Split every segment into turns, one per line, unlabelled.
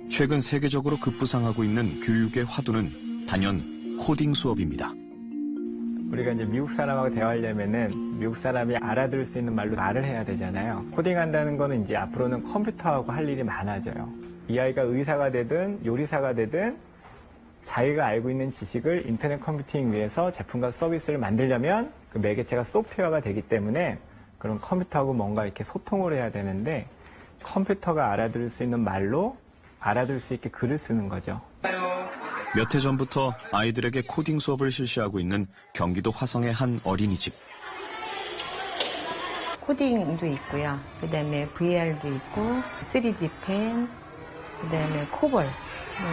최근 세계적으로 급부상하고 있는 교육의 화두는 단연 코딩 수업입니다.
우리가 이제 미국 사람하고 대화하려면은 미국 사람이 알아들을 수 있는 말로 말을 해야 되잖아요. 코딩한다는 거는 이제 앞으로는 컴퓨터하고 할 일이 많아져요. 이 아이가 의사가 되든 요리사가 되든 자기가 알고 있는 지식을 인터넷 컴퓨팅 위해서 제품과 서비스를 만들려면 그 매개체가 소프트웨어가 되기 때문에 그런 컴퓨터하고 뭔가 이렇게 소통을 해야 되는데 컴퓨터가 알아들을 수 있는 말로 알아들을 수 있게 글을 쓰는 거죠.
몇 해 전부터 아이들에게 코딩 수업을 실시하고 있는 경기도 화성의 한 어린이집.
코딩도 있고요. 그다음에 VR도 있고 3D 펜, 그다음에 코볼,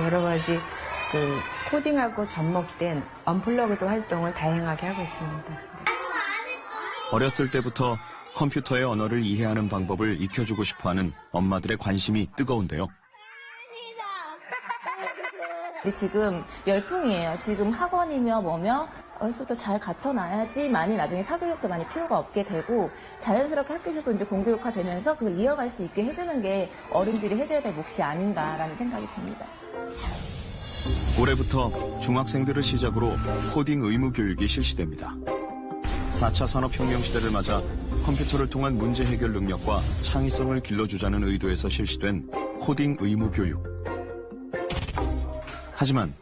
여러 가지 그 코딩하고 접목된 언플러그드 활동을 다양하게 하고 있습니다.
어렸을 때부터 컴퓨터의 언어를 이해하는 방법을 익혀주고 싶어하는 엄마들의 관심이 뜨거운데요.
지금 열풍이에요. 지금 학원이며 뭐며 어렸을 때부터 잘 갖춰놔야지만이 나중에 사교육도 많이 필요가 없게 되고 자연스럽게 학교에서도 이제 공교육화되면서 그걸 이어갈 수 있게 해주는 게 어른들이 해줘야 될 몫이 아닌가라는 생각이 듭니다.
올해부터 중학생들을 시작으로 코딩 의무 교육이 실시됩니다. 4차 산업혁명 시대를 맞아 컴퓨터를 통한 문제 해결 능력과 창의성을 길러주자는 의도에서 실시된 코딩 의무 교육. 하지만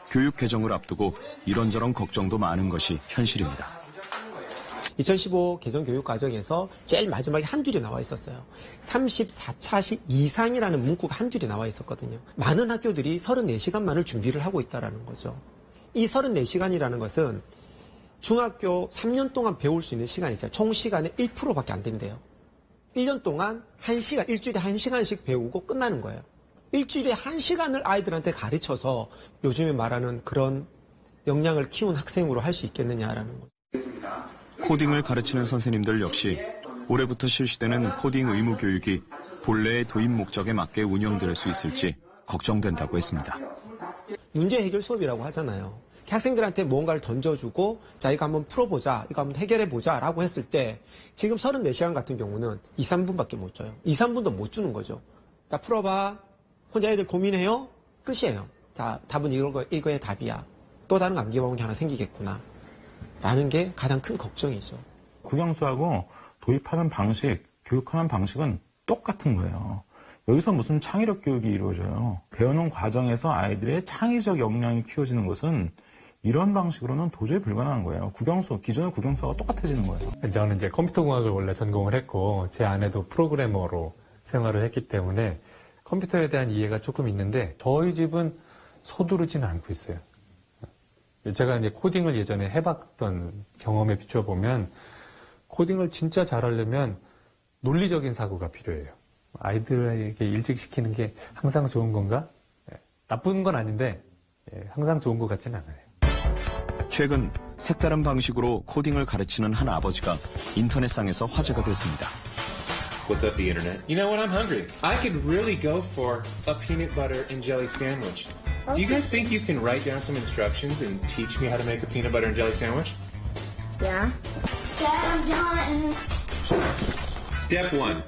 교육 개정을 앞두고 이런저런 걱정도 많은 것이 현실입니다.
2015 개정 교육 과정에서 제일 마지막에 한 줄이 나와 있었어요. 34차시 이상이라는 문구가 한 줄이 나와 있었거든요. 많은 학교들이 34시간만을 준비를 하고 있다는 거죠. 이 34시간이라는 것은 중학교 3년 동안 배울 수 있는 시간이 있어요. 총 시간의 1%밖에 안 된대요. 1년 동안 1시간, 일주일에 1시간씩 배우고 끝나는 거예요. 일주일에 1시간을 아이들한테 가르쳐서 요즘에 말하는 그런 역량을 키운 학생으로 할 수 있겠느냐라는 거죠.
코딩을 가르치는 선생님들 역시 올해부터 실시되는 코딩 의무 교육이 본래의 도입 목적에 맞게 운영될 수 있을지 걱정된다고 했습니다.
문제 해결 수업이라고 하잖아요. 학생들한테 뭔가를 던져주고 자 이거 한번 풀어보자, 이거 한번 해결해보자 라고 했을 때 지금 34시간 같은 경우는 2, 3분밖에 못 줘요. 2, 3분도 못 주는 거죠. 자 풀어봐. 혼자 애들 고민해요? 끝이에요. 자, 답은 이거의 답이야. 또 다른 암기 과목이 하나 생기겠구나. 라는 게 가장 큰 걱정이죠.
국영수하고 도입하는 방식, 교육하는 방식은 똑같은 거예요. 여기서 무슨 창의력 교육이 이루어져요. 배우는 과정에서 아이들의 창의적 역량이 키워지는 것은 이런 방식으로는 도저히 불가능한 거예요. 기존의 국영수하고 똑같아지는 거예요.
저는 이제 컴퓨터공학을 원래 전공을 했고 제 아내도 프로그래머로 생활을 했기 때문에 컴퓨터에 대한 이해가 조금 있는데 저희 집은 서두르지는 않고 있어요. 제가 이제 코딩을 예전에 해봤던 경험에 비춰보면 코딩을 진짜 잘하려면 논리적인 사고가 필요해요. 아이들에게 일찍 시키는 게 항상 좋은 건가? 나쁜 건 아닌데 항상 좋은 것 같지는 않아요.
최근 색다른 방식으로 코딩을 가르치는 한 아버지가 인터넷상에서 화제가 됐습니다.
What's up, the internet? You know what? I'm hungry. I could really go for a peanut butter and jelly sandwich. Okay. Do you guys think you can write down some instructions and teach me how to make a peanut butter and jelly sandwich?
Yeah. Dad, I'm done.
Step 1.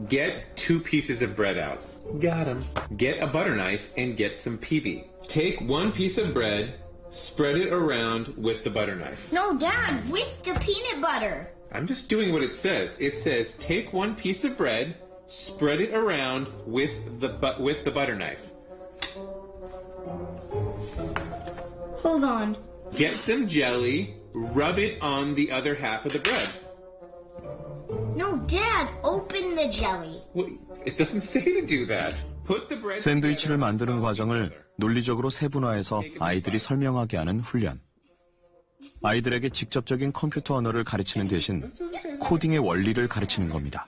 Get 2 pieces of bread out. Got 'em. Get a butter knife and get some PB. Take 1 piece of bread, spread it around with the butter knife.
No, Dad, with the peanut butter.
I'm just doing what it says. It says take 1 piece of bread, spread it around with the butter knife.
Hold on.
Get some jelly, rub it on the other half of the bread.
No, Dad, open the jelly.
Well, it doesn't say to do that. Put the bread.
샌드위치를 만드는 과정을 논리적으로 세분화해서 아이들이 설명하게 하는 훈련. 아이들에게 직접적인 컴퓨터 언어를 가르치는 대신 코딩의 원리를 가르치는 겁니다.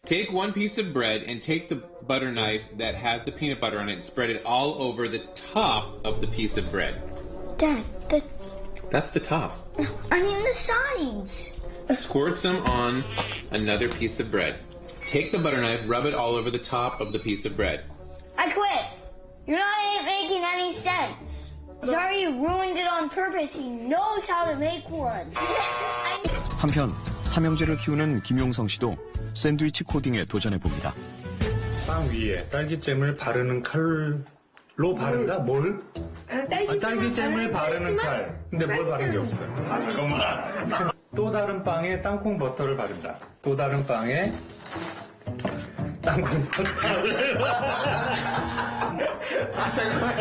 Take 1 piece of bread and take the butter knife that has the peanut butter on it and spread it all over the top of the piece of bread.
Dad,
That's the top.
I mean the sides.
Squirt some on another piece of bread. Take the butter knife, rub it all over the top of the piece of bread.
I quit. You're not making any sense. Sorry, you ruined it on purpose. He knows how to make one.
한편 삼형제를 키우는 김용성 씨도 샌드위치 코딩에 도전해봅니다.
빵 위에 딸기잼을 바르는 칼로 바른다? 뭘? 딸기잼을 바르는 칼. 근데 뭘 바른 게 없어요. 아, 잠깐만. 또 다른 빵에 땅콩 버터를 바른다. 또 다른 빵에 땅콩 버터를.
아, 잠깐만.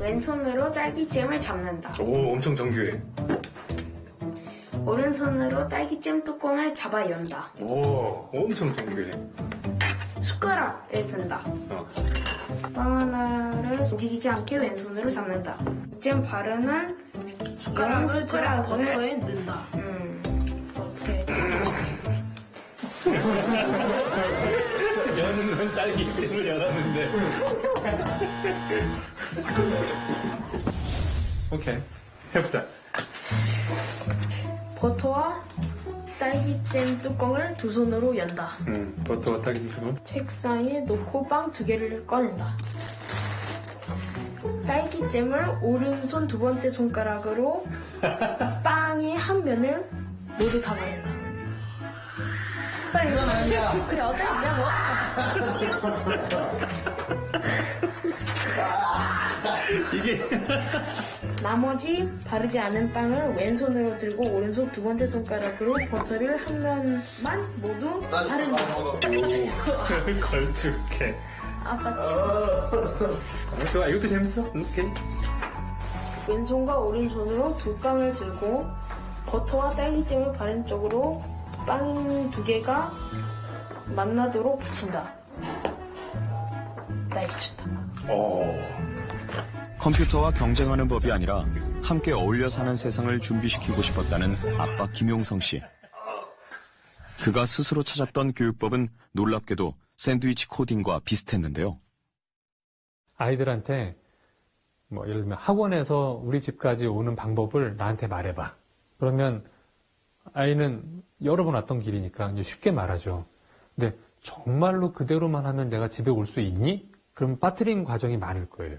왼손으로 딸기잼을 잡는다.
오, 엄청 정교해.
오른손으로 딸기잼 뚜껑을 잡아 연다.
오, 엄청 정교해.
숟가락을 든다.
어.
빵 하나를 움직이지 않게 왼손으로 잡는다. 잼 바르는 숟가락을 버터에 넣는다. 어떻게?
여는 딸기잼을 열었는데. 오케이. 해보자.
버터와 딸기잼 뚜껑을 두 손으로 연다.
버터와 딸기잼을?
책상에 놓고 빵 두 개를 꺼낸다. 딸기잼을 오른손 두 번째 손가락으로 빵의 한 면을 모두 다 바른다. 빨리 이건 아니야. 그래, 어차피 뭐.
이게.
나머지 바르지 않은 빵을 왼손으로 들고 오른손 두 번째 손가락으로 버터를 한 면만 모두 바른다.
걸쭉해.
아빠
좋아, 이것도 재밌어. 오케이.
왼손과 오른손으로 두 빵을 들고 버터와 딸기잼을 바른 쪽으로 빵 두 개가 만나도록 붙인다. 나 이거 좋다.
컴퓨터와 경쟁하는 법이 아니라 함께 어울려 사는 세상을 준비시키고 싶었다는 아빠 김용성 씨. 그가 스스로 찾았던 교육법은 놀랍게도 샌드위치 코딩과 비슷했는데요.
아이들한테 뭐 예를 들면 학원에서 우리 집까지 오는 방법을 나한테 말해봐. 그러면 아이는 여러 번 왔던 길이니까 이제 쉽게 말하죠. 근데 정말로 그대로만 하면 내가 집에 올 수 있니? 그럼 빠뜨림 과정이 많을 거예요.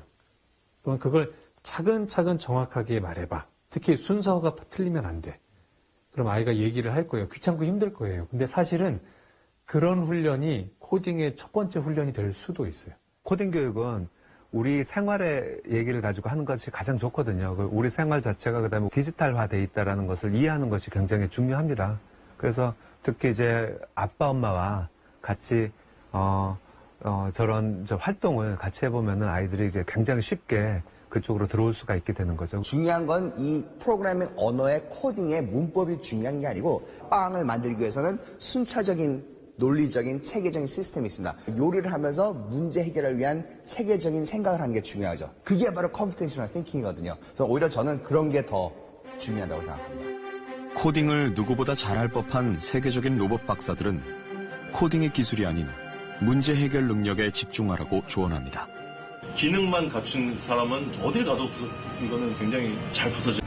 그럼 그걸 차근차근 정확하게 말해봐. 특히 순서가 틀리면 안 돼. 그럼 아이가 얘기를 할 거예요. 귀찮고 힘들 거예요. 근데 사실은 그런 훈련이 코딩의 첫 번째 훈련이 될 수도 있어요.
코딩 교육은 우리 생활의 얘기를 가지고 하는 것이 가장 좋거든요. 우리 생활 자체가 그다음에 디지털화돼 있다라는 것을 이해하는 것이 굉장히 중요합니다. 그래서 특히 이제 아빠 엄마와 같이 저런 활동을 같이 해보면은 아이들이 이제 굉장히 쉽게 그쪽으로 들어올 수가 있게 되는 거죠.
중요한 건 이 프로그래밍 언어의 코딩의 문법이 중요한 게 아니고 빵을 만들기 위해서는 순차적인 논리적인 체계적인 시스템이 있습니다. 요리를 하면서 문제 해결을 위한 체계적인 생각을 하는 게 중요하죠. 그게 바로 컴퓨테이셔널 띵킹이거든요. 그래서 오히려 저는 그런 게 더 중요하다고 생각합니다.
코딩을 누구보다 잘할 법한 세계적인 로봇 박사들은 코딩의 기술이 아닌 문제 해결 능력에 집중하라고 조언합니다.
기능만 갖춘 사람은 어딜 가도 이거는 굉장히 잘 부서져.